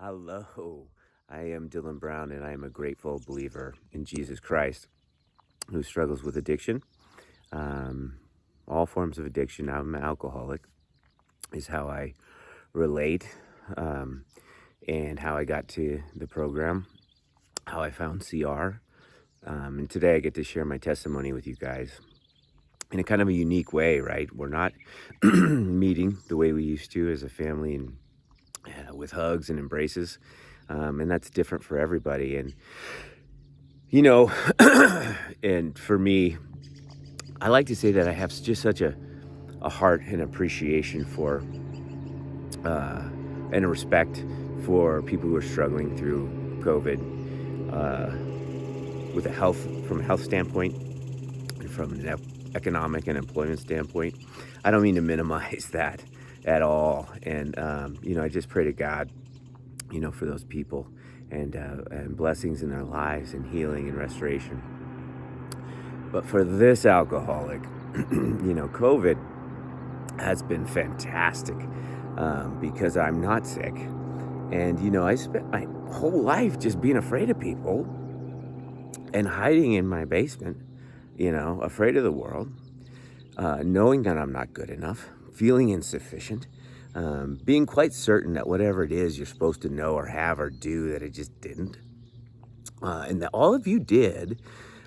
Hello, I am Dylan Brown, and I am a grateful believer in Jesus Christ who struggles with addiction. Um, all forms of addiction. I'm an alcoholic, is how I relate, um, and how I got to the program, how I found CR. And today I get to share my testimony with you guys in a kind of a unique way, right? We're not meeting the way we used to as a family and with hugs and embraces. And that's different for everybody. And you know, and for me, I like to say that I have just such a heart and appreciation for uh, and a respect for people who are struggling through COVID with a health from a health standpoint and from an economic and employment standpoint. I don't mean to minimize that at all. And I just pray to God, for those people and blessings in their lives and healing and restoration. But for this alcoholic, COVID has been fantastic because I'm not sick. And, I spent my whole life just being afraid of people and hiding in my basement, afraid of the world, knowing that I'm not good enough, feeling insufficient, being quite certain that whatever it is you're supposed to know or have or do, that it just didn't. And that all of you did.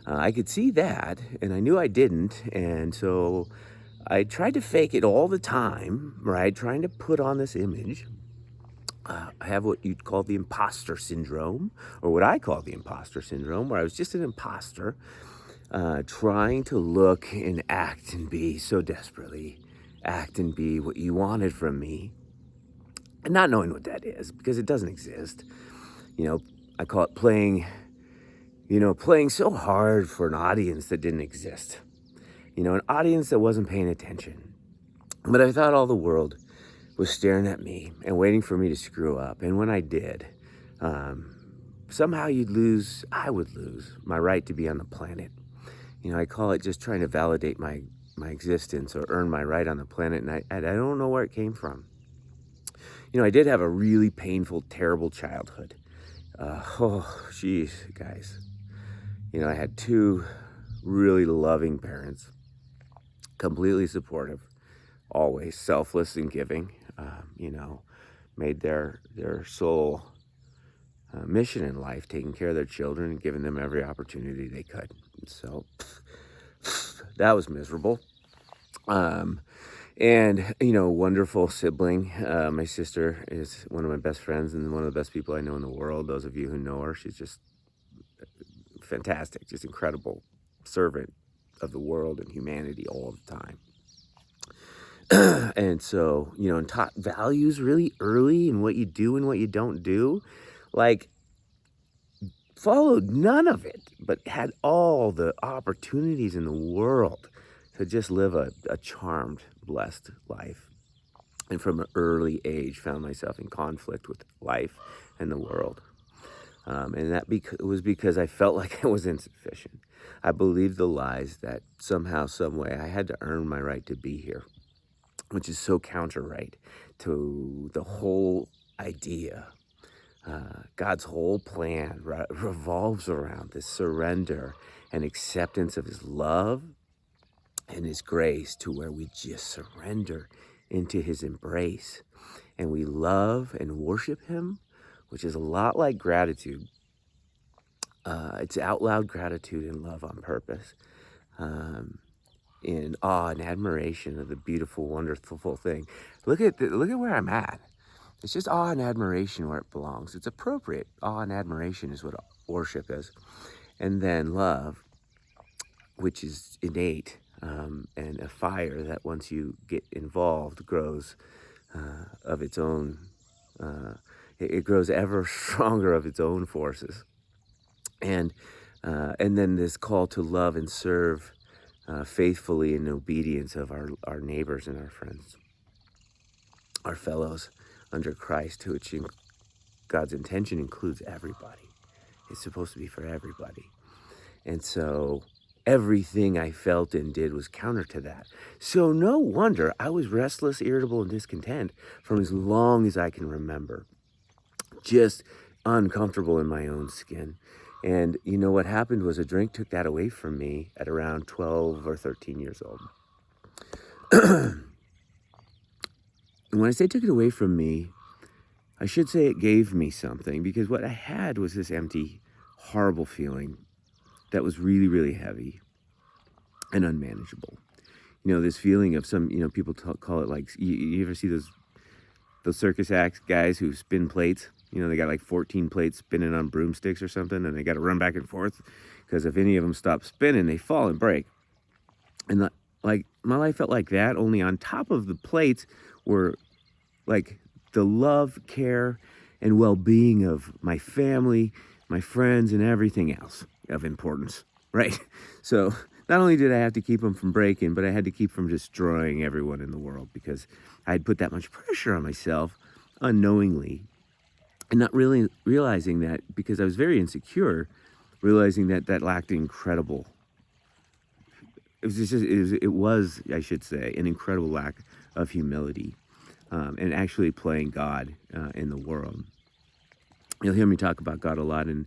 I could see that, and I knew I didn't. And so I tried to fake it all the time, right? Trying to put on this image. I have what you'd call the imposter syndrome, or what I call the imposter syndrome, where I was just an imposter, trying to look and act and be so desperately, act and be what you wanted from me, and not knowing what that is because it doesn't exist. I call it playing so hard for an audience that didn't exist, an audience that wasn't paying attention. But I thought all the world was staring at me and waiting for me to screw up. And when I did, somehow I would lose my right to be on the planet. I call it just trying to validate my existence or earn my right on the planet. And I don't know where it came from. I did have a really painful, terrible childhood. Guys. I had two really loving parents, completely supportive, always selfless and giving, made their sole mission in life, taking care of their children and giving them every opportunity they could. So that was miserable. And, wonderful sibling. My sister is one of my best friends and one of the best people I know in the world. Those of you who know her, she's just fantastic, just incredible servant of the world and humanity all the time. And so, and taught values really early in what you do and what you don't do. Like, followed none of it, but had all the opportunities in the world to just live a charmed, blessed life. And from an early age, found myself in conflict with life and the world. And that was because I felt like I was insufficient. I believed the lies that somehow, some way, I had to earn my right to be here, which is so counter-right to the whole idea. God's whole plan revolves around this surrender and acceptance of his love and his grace, to where we just surrender into his embrace and we love and worship him, which is a lot like gratitude. It's out loud gratitude and love on purpose, in awe and admiration of the beautiful, wonderful thing. Look at where I'm at. It's just awe and admiration where it belongs. It's appropriate. Awe and admiration is what worship is. And then love, which is innate, and a fire that once you get involved grows of its own. It grows ever stronger of its own forces. And then this call to love and serve faithfully in obedience of our neighbors and our friends, our fellows under Christ, which God's intention includes everybody. It's supposed to be for everybody. And so everything I felt and did was counter to that. So no wonder I was restless, irritable, and discontent from as long as I can remember. just uncomfortable in my own skin. And you know what happened was a drink took that away from me at around 12 or 13 years old. And when I say took it away from me, I should say it gave me something, because what I had was this empty, horrible feeling that was really, really heavy and unmanageable. You know, this feeling of some, people call it like, you ever see those circus act guys who spin plates? They got like 14 plates spinning on broomsticks or something, and they got to run back and forth, because if any of them stop spinning, they fall and break. And like, my life felt like that, only on top of the plates were like the love, care, and well-being of my family, my friends, and everything else of importance, right? So not only did I have to keep them from breaking, but I had to keep from destroying everyone in the world, because I had put that much pressure on myself unknowingly, and not really realizing that, because I was very insecure, realizing that lacked incredible. It was, I should say, an incredible lack of humility, and actually playing God in the world. You'll hear me talk about God a lot, and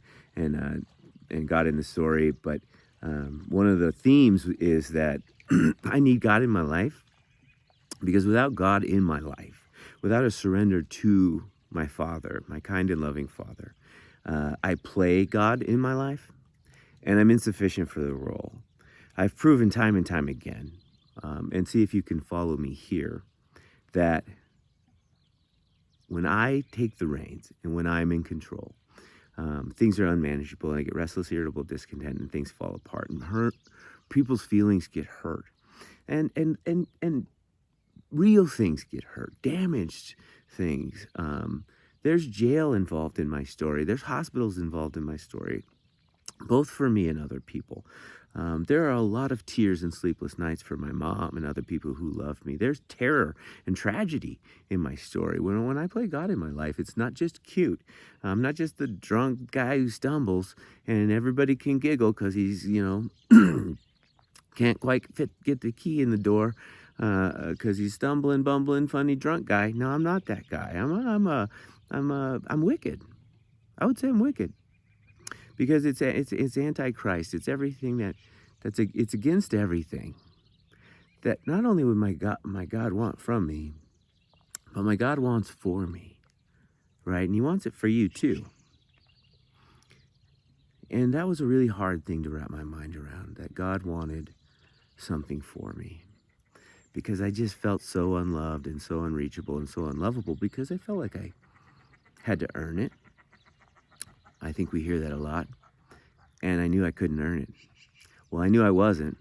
God in the story, but one of the themes is that I need God in my life, because without God in my life, without a surrender to my Father, my kind and loving Father, I play God in my life, and I'm insufficient for the role. I've proven time and time again, and see if you can follow me here, that when I take the reins and when I'm in control, things are unmanageable, and I get restless, irritable, discontent, and things fall apart, and people's feelings get hurt, and real things get hurt, damaged things. There's jail involved in my story. There's hospitals involved in my story, both for me and other people. There are a lot of tears and sleepless nights for my mom and other people who love me. There's terror and tragedy in my story. When I play God in my life, it's not just cute. I'm not just the drunk guy who stumbles and everybody can giggle because he's, can't quite get the key in the door because he's stumbling, bumbling, funny drunk guy. No, I'm not that guy. I'm wicked. I would say I'm wicked, because it's antichrist. It's everything it's against everything that not only would my God want from me, but my God wants for me, right? And he wants it for you too. And that was a really hard thing to wrap my mind around, that God wanted something for me, because I just felt so unloved and so unreachable and so unlovable, because I felt like I had to earn it. I think we hear that a lot. And I knew I couldn't earn it. Well, I knew I wasn't.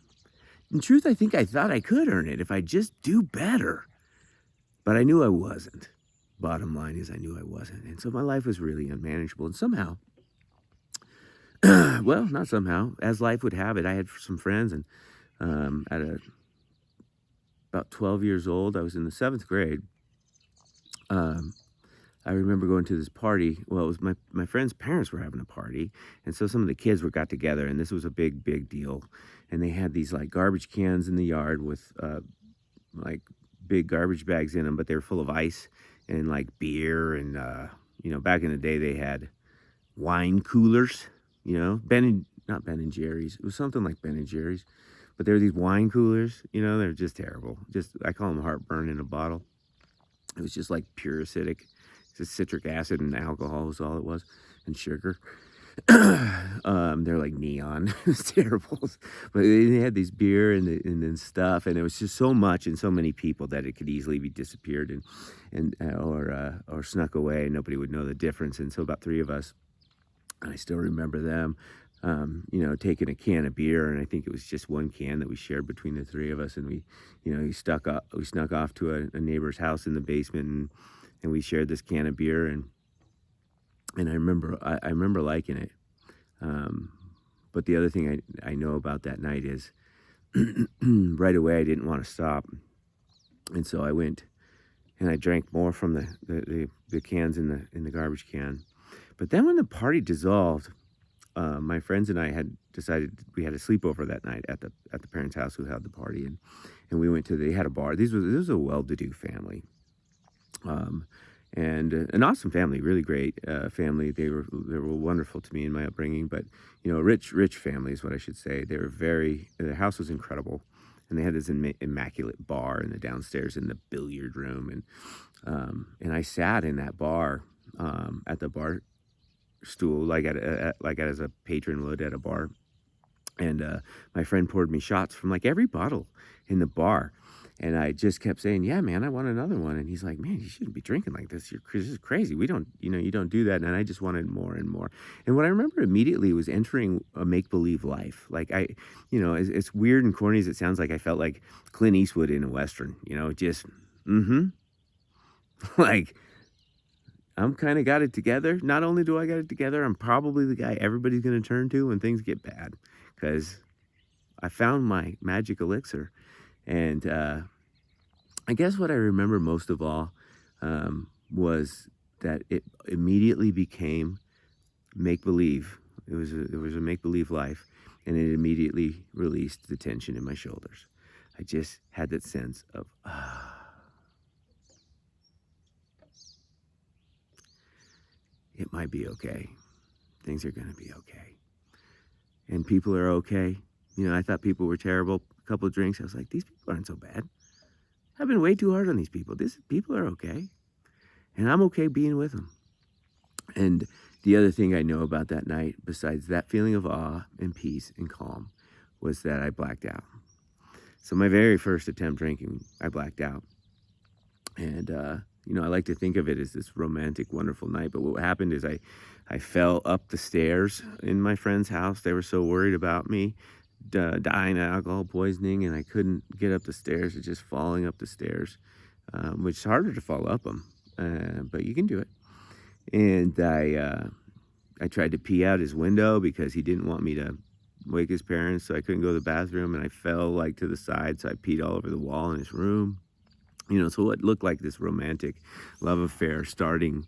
In truth, I think I thought I could earn it if I just do better. But I knew I wasn't. Bottom line is, I knew I wasn't. And so my life was really unmanageable. And somehow, well, not somehow, as life would have it, I had some friends, and about 12 years old, I was in the 7th grade. I remember going to this party. Well, it was my friend's parents were having a party, and so some of the kids got together, and this was a big deal. And they had these like garbage cans in the yard with like big garbage bags in them, but they were full of ice and like beer, and back in the day they had wine coolers. Not Ben and Jerry's. It was something like Ben and Jerry's, but there were these wine coolers. They're just terrible. I call them heartburn in a bottle. It was just like pure acidic. Just citric acid and alcohol was all it was, and sugar. They're like neon. It was terrible. But they had these beer and then stuff, and it was just so much and so many people that it could easily be disappeared or snuck away, and nobody would know the difference. And so about 3 of us, and I still remember them, taking a can of beer, and I think it was just one can that we shared between the 3 of us, and we snuck off to a neighbor's house in the basement, and we shared this can of beer, and I remember liking it. But the other thing I know about that night is right away I didn't want to stop, and so I went and I drank more from the cans in the garbage can. But then when the party dissolved, my friends and I had decided we had a sleepover that night at the parents' house who held the party, and we went they had a bar. This was a well-to-do family. and an awesome family, really great family. They were wonderful to me in my upbringing, but rich family is what I should say. They were their house was incredible, and they had this immaculate bar in the downstairs in the billiard room, and I sat in that bar at the bar stool like as a patron would at a bar, and my friend poured me shots from like every bottle in the bar. And I just kept saying, "Yeah, man, I want another one." And he's like, "Man, you shouldn't be drinking like this. This is crazy. We don't, you don't do that." And I just wanted more and more. And what I remember immediately was entering a make-believe life. Like it's weird and corny as it sounds, like I felt like Clint Eastwood in a Western, just, mm-hmm. Like, I'm kind of got it together. Not only do I got it together, I'm probably the guy everybody's going to turn to when things get bad, because I found my magic elixir. And I guess what I remember most of all was that it immediately became make-believe. It was a make-believe life, and it immediately released the tension in my shoulders. I just had that sense of, it might be okay. Things are going to be okay. And people are okay. I thought people were terrible. A couple of drinks, I was like, these people aren't so bad. I've been way too hard on these people. These people are okay. And I'm okay being with them. And the other thing I know about that night, besides that feeling of awe and peace and calm, was that I blacked out. So my very first attempt drinking, I blacked out. And, I like to think of it as this romantic, wonderful night. But what happened is I fell up the stairs in my friend's house. They were so worried about me dying of alcohol poisoning, and I couldn't get up the stairs. It's just falling up the stairs, which is harder to fall up them, but you can do it. And I tried to pee out his window because he didn't want me to wake his parents, so I couldn't go to the bathroom, and I fell like to the side, so I peed all over the wall in his room. So what looked like this romantic love affair starting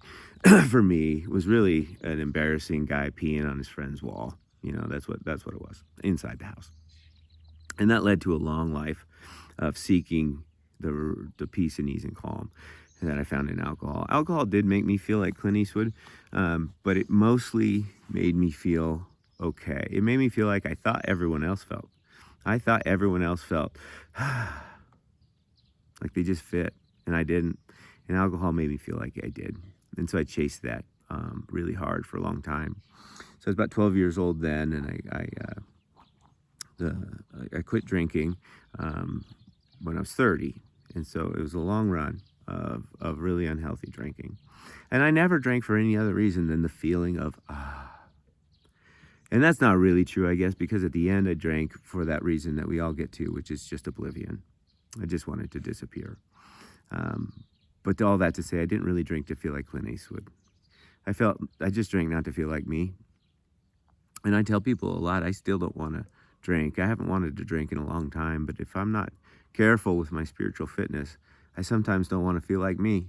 for me was really an embarrassing guy peeing on his friend's wall. That's what it was, inside the house. And that led to a long life of seeking the peace and ease and calm that I found in alcohol. Alcohol did make me feel like Clint Eastwood, but it mostly made me feel okay. It made me feel like I thought everyone else felt. I thought everyone else felt like they just fit, and I didn't. And alcohol made me feel like I did. And so I chased that really hard for a long time. So I was about 12 years old then, and I quit drinking when I was 30. And so it was a long run of really unhealthy drinking. And I never drank for any other reason than the feeling of, And that's not really true, I guess, because at the end I drank for that reason that we all get to, which is just oblivion. I just wanted to disappear. But all that to say, I didn't really drink to feel like Clint Eastwood. I just drank not to feel like me. And I tell people a lot, I still don't want to drink. I haven't wanted to drink in a long time, but if I'm not careful with my spiritual fitness, I sometimes don't want to feel like me.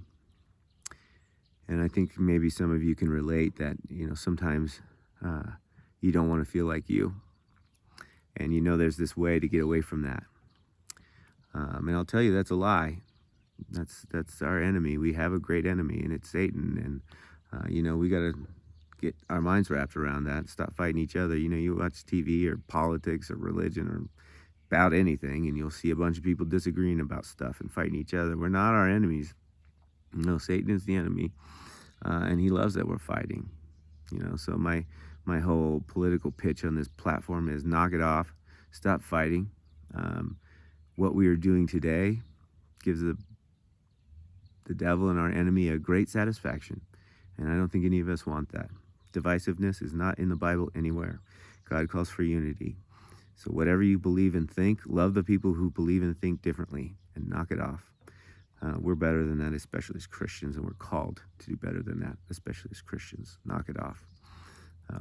And I think maybe some of you can relate that, sometimes you don't want to feel like you. And there's this way to get away from that. And I'll tell you, that's a lie. That's our enemy. We have a great enemy, and it's Satan. And, we got to get our minds wrapped around that. Stop fighting each other. You watch TV or politics or religion or about anything, and you'll see a bunch of people disagreeing about stuff and fighting each other. We're not our enemies. Satan is the enemy, and he loves that we're fighting. So my whole political pitch on this platform is knock it off, stop fighting. What we are doing today gives the devil and our enemy a great satisfaction, and I don't think any of us want that. Divisiveness is not in the Bible anywhere. God calls for unity. So whatever you believe and think, love the people who believe and think differently, and knock it off. We're better than that, especially as Christians, and we're called to do better than that, especially as Christians. Knock it off.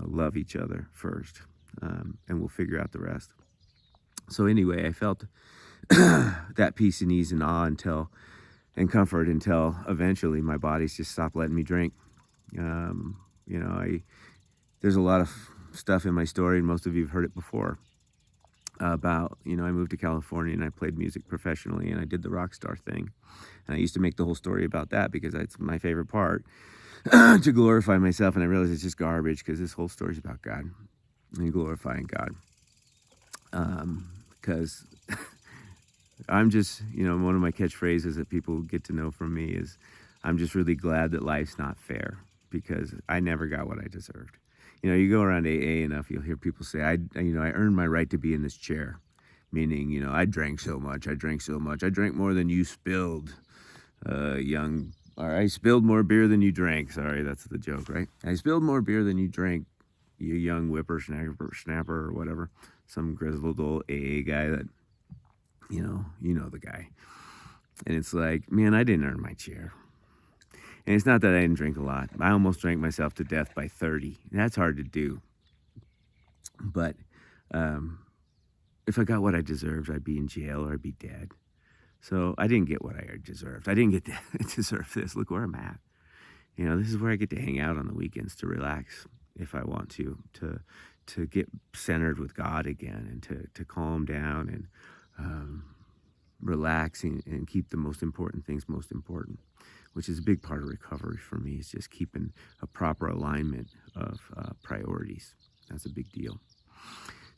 Love each other first, and we'll figure out the rest. So anyway, I felt that peace and ease and awe and comfort until eventually my body's just stopped letting me drink. There's a lot of stuff in my story, and most of you have heard it before. about, I moved to California and I played music professionally and I did the rock star thing. And I used to make the whole story about that because that's my favorite part to glorify myself. And I realized it's just garbage because this whole story is about God and glorifying God. Because I'm just, one of my catchphrases that people get to know from me is I'm just really glad that life's not fair because I never got what I deserved. You go around AA enough, you'll hear people say, I earned my right to be in this chair. Meaning, I drank so much. I drank more than you spilled, or I spilled more beer than you drank. Sorry, that's the joke, right? I spilled more beer than you drank, you young whippersnapper or whatever. Some grizzled old AA guy that, you know the guy. And it's like, man, I didn't earn my chair. And it's not that I didn't drink a lot. I almost drank myself to death by 30. That's hard to do. But if I got what I deserved, I'd be in jail or I'd be dead. So I didn't get what I deserved. I didn't get to deserve this. Look where I'm at. This is where I get to hang out on the weekends to relax if I want to get centered with God again and to calm down and relax and keep the most important things most important, which is a big part of recovery for me, is just keeping a proper alignment of priorities. That's a big deal.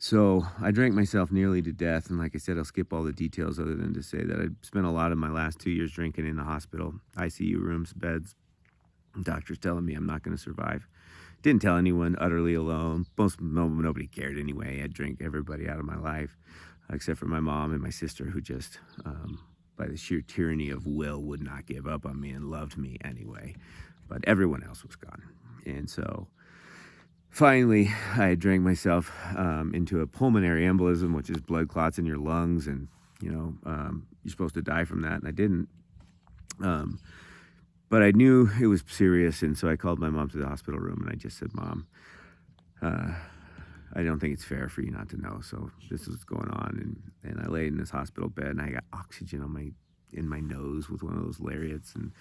So I drank myself nearly to death. And like I said, I'll skip all the details other than to say that I spent a lot of my last 2 years drinking in the hospital, ICU rooms, beds, doctors telling me I'm not going to survive. Didn't tell anyone, utterly alone. Nobody cared anyway. I'd drink everybody out of my life, except for my mom and my sister, who just, by the sheer tyranny of will, would not give up on me and loved me anyway. But everyone else was gone. And so finally, I drank myself into a pulmonary embolism, which is blood clots in your lungs, and you're supposed to die from that, and I didn't. But I knew it was serious, and so I called my mom to the hospital room, and I just said, "Mom, I don't think it's fair for you not to know. So this is what's going on." And I laid in this hospital bed, and I got oxygen in my nose with one of those lariats, and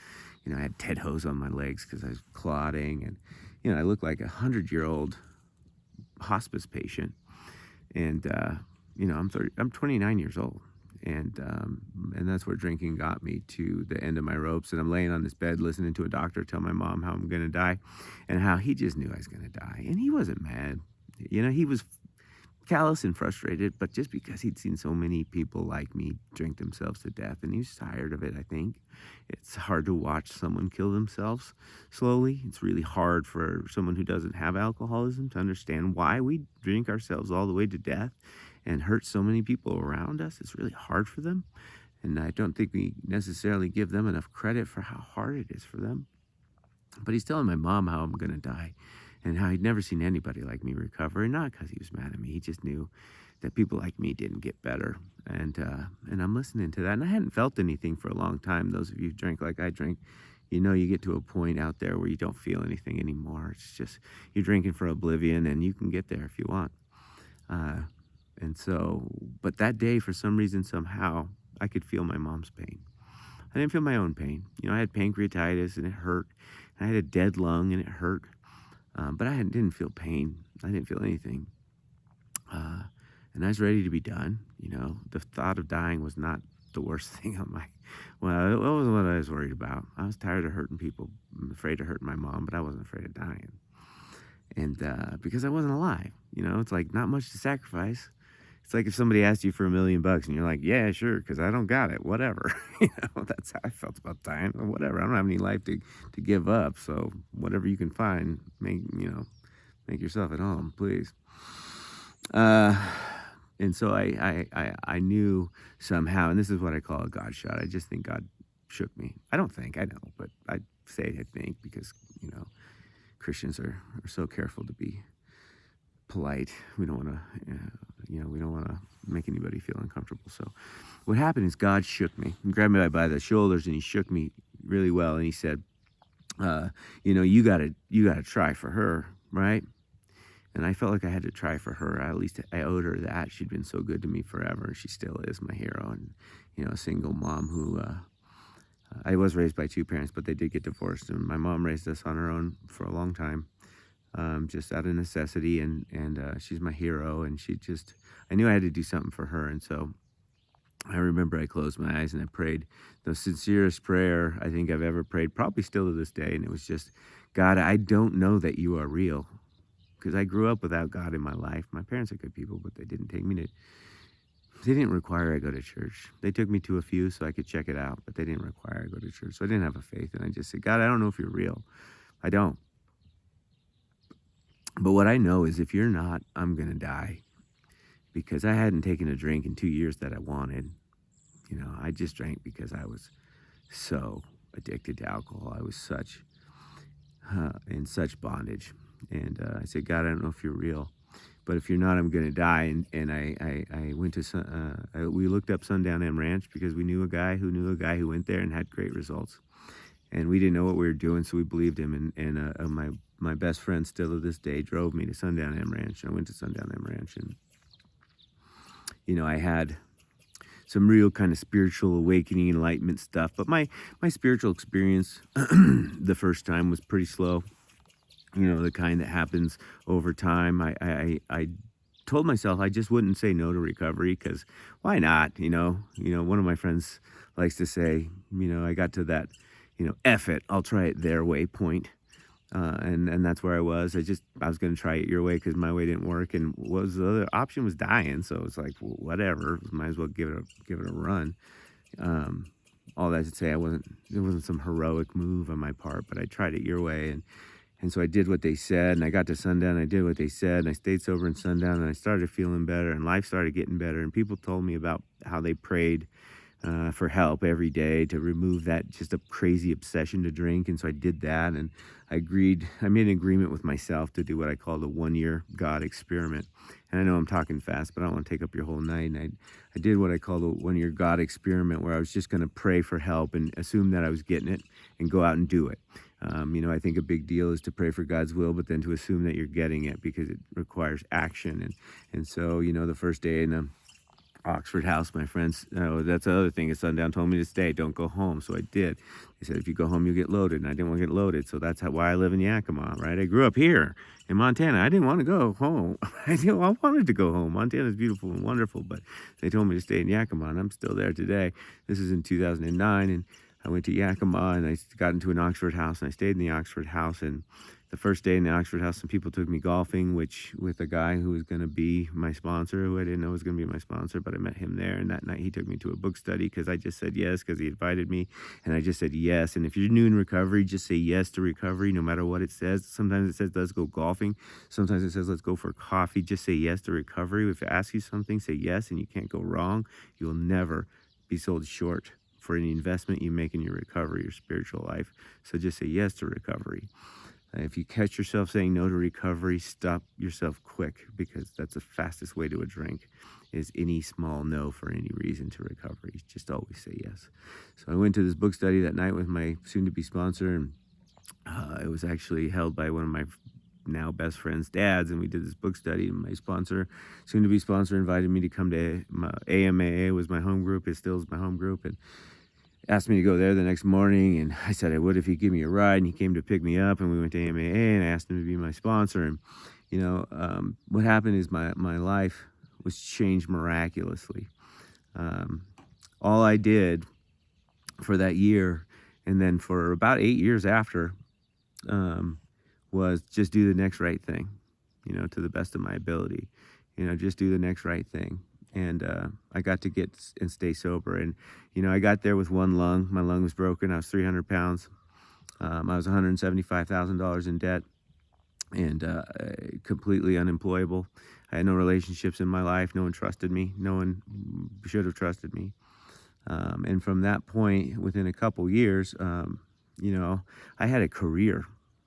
I had TED hose on my legs because I was clotting, and I looked like 100-year-old hospice patient. And I'm 29 years old, and that's where drinking got me to the end of my ropes. And I'm laying on this bed listening to a doctor tell my mom how I'm gonna die, and how he just knew I was gonna die, and he wasn't mad. He was callous and frustrated, but just because he'd seen so many people like me drink themselves to death, and he was tired of it, I think. It's hard to watch someone kill themselves slowly. It's really hard for someone who doesn't have alcoholism to understand why we drink ourselves all the way to death and hurt so many people around us. It's really hard for them, and I don't think we necessarily give them enough credit for how hard it is for them. But he's telling my mom how I'm gonna die, and how he'd never seen anybody like me recover, and not because he was mad at me. He just knew that people like me didn't get better, and I'm listening to that, and I hadn't felt anything for a long time. Those of you who drink like I drink, you get to a point out there where you don't feel anything anymore. It's just you're drinking for oblivion, and you can get there if you want. And so, but that day, for some reason, somehow, I could feel my mom's pain. I didn't feel my own pain. I had pancreatitis, and it hurt. I had a dead lung, and it hurt. But I didn't feel pain. I didn't feel anything. And I was ready to be done. The thought of dying was not the worst thing on well, it wasn't what I was worried about. I was tired of hurting people. I'm afraid of hurting my mom, but I wasn't afraid of dying. And because I wasn't alive, it's like not much to sacrifice. It's like if somebody asked you for $1 million and you're like, yeah, sure, because I don't got it, whatever. That's how I felt about dying. Whatever, I don't have any life to give up. So whatever you can find, make yourself at home, please. And so I knew somehow, and this is what I call a God shot. I just think God shook me. I don't think, I know, but I say I think because, Christians are so careful to be polite. We don't want to, we don't want to make anybody feel uncomfortable. So what happened is God shook me and grabbed me by the shoulders, and he shook me really well. And he said, you gotta try for her, right? And I felt like I had to try for her. At least I owed her that. She'd been so good to me forever. She still is my hero. And, a single mom who, I was raised by two parents, but they did get divorced. And my mom raised us on her own for a long time. just out of necessity, and she's my hero, and I knew I had to do something for her, and so I remember I closed my eyes and I prayed the sincerest prayer I think I've ever prayed, probably still to this day, and it was just, God, I don't know that you are real, because I grew up without God in my life. My parents are good people, but they didn't require I go to church. They took me to a few so I could check it out, but they didn't require I go to church. So I didn't have a faith. And I just said, God, I don't know if you're real. I don't. But what I know is if you're not, I'm going to die, because I hadn't taken a drink in 2 years that I wanted. I just drank because I was so addicted to alcohol. I was in such bondage. And I said, God, I don't know if you're real. But if you're not, I'm going to die. And I went to, we looked up Sundown M Ranch because we knew a guy who went there and had great results. And we didn't know what we were doing, so we believed him. And my best friend still to this day drove me to Sundown M Ranch. I went to Sundown M Ranch, and, I had some real kind of spiritual awakening, enlightenment stuff. But my spiritual experience the first time was pretty slow. The kind that happens over time. I told myself I just wouldn't say no to recovery, because why not? One of my friends likes to say, I got to that, F it, I'll try it their way point. And that's where I was. I was going to try it your way because my way didn't work. And what was the other option was dying. So it's like, well, whatever, might as well give it a run. All that to say, it wasn't some heroic move on my part, but I tried it your way. And so I did what they said, and I got to Sundown, I did what they said, and I stayed sober in Sundown, and I started feeling better, and life started getting better, and people told me about how they prayed for help every day to remove that just a crazy obsession to drink. And so I did that, and I made an agreement with myself to do what I call the 1-year God experiment. And I know I'm talking fast, but I don't want to take up your whole night. And I did what I call the 1-year God experiment, where I was just going to pray for help and assume that I was getting it and go out and do it. I think a big deal is to pray for God's will, but then to assume that you're getting it, because it requires action. And so, the first day in the Oxford House, my friends, that's the other thing, is Sundown told me to stay, don't go home. So I did. They said, if you go home, you'll get loaded. And I didn't want to get loaded. So that's why I live in Yakima, right? I grew up here in Montana. I didn't want to go home. I wanted to go home. Montana is beautiful and wonderful, but they told me to stay in Yakima, and I'm still there today. This is in 2009. And I went to Yakima, and I got into an Oxford House, and I stayed in the Oxford House. And the first day in the Oxford House, some people took me golfing, with a guy who was going to be my sponsor, who I didn't know was going to be my sponsor, but I met him there. And that night he took me to a book study, because I just said yes, because he invited me, and I just said yes. And if you're new in recovery, just say yes to recovery, no matter what it says. Sometimes it says, let's go golfing. Sometimes it says, let's go for coffee. Just say yes to recovery. If it asks you something, say yes, and you can't go wrong. You'll never be sold short for any investment you make in your recovery, your spiritual life. So just say yes to recovery. If you catch yourself saying no to recovery, stop yourself quick, because that's the fastest way to a drink, is any small no for any reason to recovery. Just always say yes. So I went to this book study that night with my soon-to-be sponsor, and it was actually held by one of my now best friend's dads, and we did this book study. And my soon-to-be sponsor, invited me to come to AMAA, was my home group. It still is my home group, and asked me to go there the next morning, and I said I would if he'd give me a ride, and he came to pick me up, and we went to AMAA, and I asked him to be my sponsor. And what happened is my life was changed miraculously. All I did for that year, and then for about 8 years after, was just do the next right thing, to the best of my ability. Just do the next right thing. And I got to get and stay sober. And, I got there with one lung. My lung was broken. I was 300 pounds. I was $175,000 in debt, and completely unemployable. I had no relationships in my life. No one trusted me. No one should have trusted me. And from that point, within a couple years, I had a career,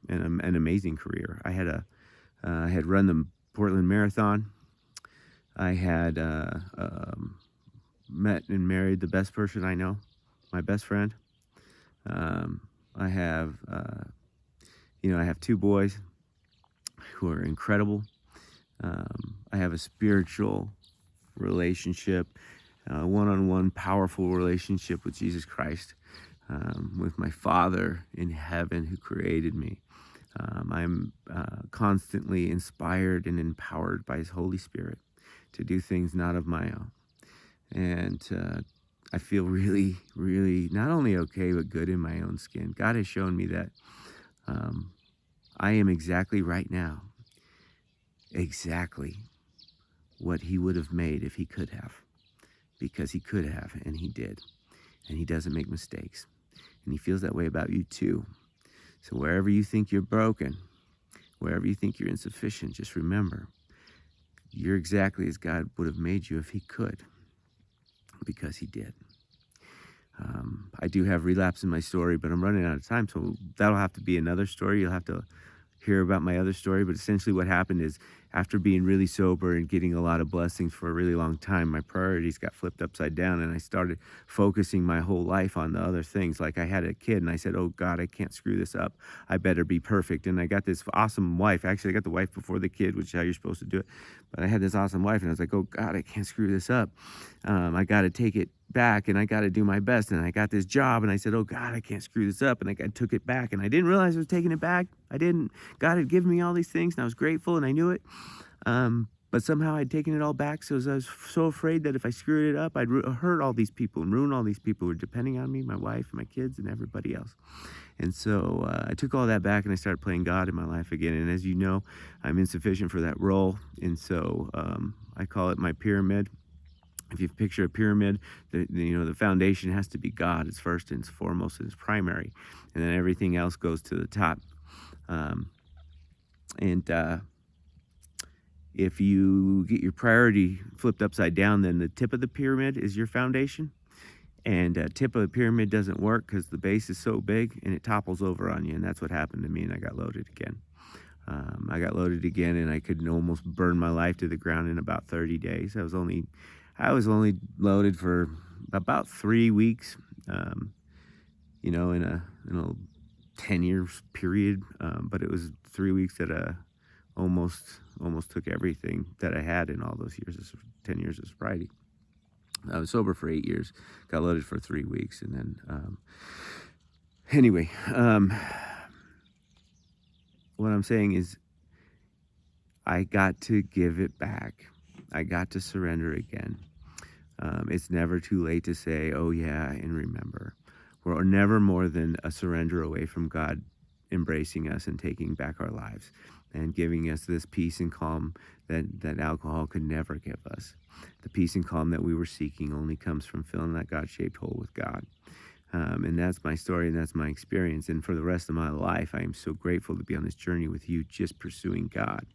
and an amazing career. I had run the Portland Marathon. I had met and married the best person I know, my best friend. I have, I have 2 boys who are incredible. I have a spiritual relationship, one-on-one powerful relationship with Jesus Christ, with my Father in heaven who created me. I'm constantly inspired and empowered by His Holy Spirit to do things not of my own. And I feel really, really not only okay, but good in my own skin. God has shown me that um, I am exactly right now, exactly what He would have made if He could have, because He could have, and He did. And He doesn't make mistakes. And He feels that way about you too. So wherever you think you're broken, wherever you think you're insufficient, just remember, you're exactly as God would have made you if He could, because He did. I do have relapse in my story, but I'm running out of time, so that'll have to be another story. You'll have to hear about my other story, but essentially what happened is after being really sober and getting a lot of blessings for a really long time, my priorities got flipped upside down, and I started focusing my whole life on the other things. Like I had a kid and I said, oh God, I can't screw this up. I better be perfect. And I got this awesome wife. Actually, I got the wife before the kid, which is how you're supposed to do it. But I had this awesome wife and I was like, oh God, I can't screw this up. I got to take it back and I got to do my best. And I got this job and I said, oh God, I can't screw this up. And I took it back and I didn't realize I was taking it back. I didn't. God had given me all these things and I was grateful and I knew it. But somehow I'd taken it all back. So I was so afraid that if I screwed it up, I'd hurt all these people and ruin all these people who were depending on me, my wife, my kids, and everybody else. And so I took all that back and I started playing God in my life again. And as you know, I'm insufficient for that role. And so I call it my pyramid. If you picture a pyramid, the foundation has to be God. It's first and it's foremost and it's primary. And then everything else goes to the top. If you get your priority flipped upside down, then the tip of the pyramid is your foundation. And tip of the pyramid doesn't work because the base is so big and it topples over on you. And that's what happened to me, and I got loaded again. I got loaded again, and I could almost burn my life to the ground in about 30 days. I was only loaded for about 3 weeks, in a 10 years period. But it was 3 weeks that almost took everything that I had in all those years, 10 years of sobriety. I was sober for 8 years, got loaded for 3 weeks, and then anyway, what I'm saying is I got to give it back. I got to surrender again. It's never too late to say, oh yeah, and remember. We're never more than a surrender away from God embracing us and taking back our lives and giving us this peace and calm that alcohol could never give us. The peace and calm that we were seeking only comes from filling that God-shaped hole with God. And that's my story and that's my experience. And for the rest of my life, I am so grateful to be on this journey with you, just pursuing God.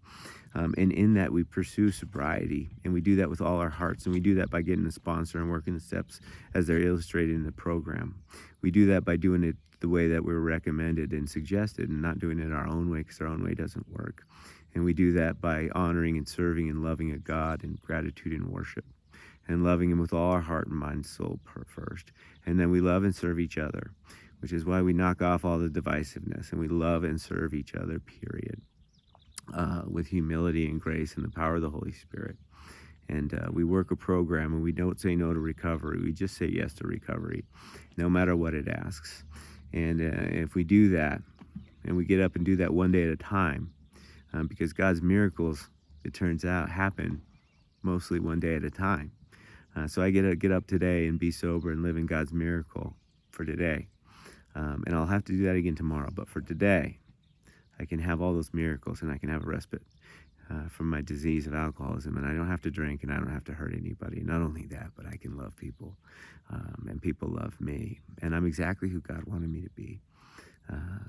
And in that, we pursue sobriety, and we do that with all our hearts. And we do that by getting a sponsor and working the steps as they're illustrated in the program. We do that by doing it the way that we're recommended and suggested, and not doing it our own way, because our own way doesn't work. And we do that by honoring and serving and loving a God in gratitude and worship, and loving Him with all our heart and mind and soul first. And then we love and serve each other, which is why we knock off all the divisiveness, and we love and serve each other, period, with humility and grace and the power of the Holy Spirit. And we work a program, and we don't say no to recovery. We just say yes to recovery, no matter what it asks. And if we do that, and we get up and do that one day at a time, because God's miracles, it turns out, happen mostly one day at a time. So I get up today and be sober and live in God's miracle for today. And I'll have to do that again tomorrow. But for today, I can have all those miracles, and I can have a respite from my disease of alcoholism. And I don't have to drink, and I don't have to hurt anybody. Not only that, but I can love people, and people love me. And I'm exactly who God wanted me to be.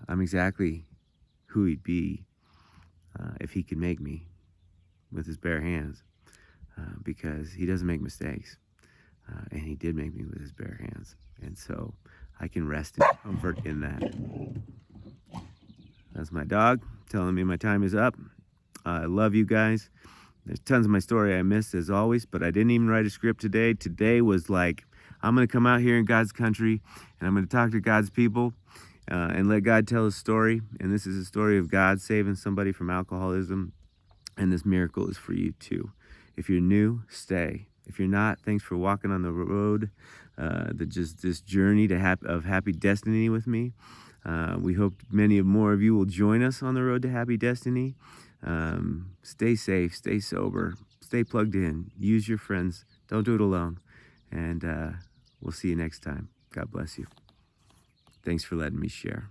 I'm exactly who He'd be if He could make me with His bare hands. Because He doesn't make mistakes. And He did make me with His bare hands. And so I can rest in comfort in that. That's my dog telling me my time is up. I love you guys. There's tons of my story I missed, as always, but I didn't even write a script today. Today was like, I'm going to come out here in God's country, and I'm going to talk to God's people and let God tell His story. And this is a story of God saving somebody from alcoholism. And this miracle is for you too. If you're new, stay. If you're not, thanks for walking on the road, just this journey of happy destiny with me. We hope many more of you will join us on the road to happy destiny. Stay safe, stay sober, stay plugged in, use your friends, don't do it alone. And we'll see you next time. God bless you. Thanks for letting me share.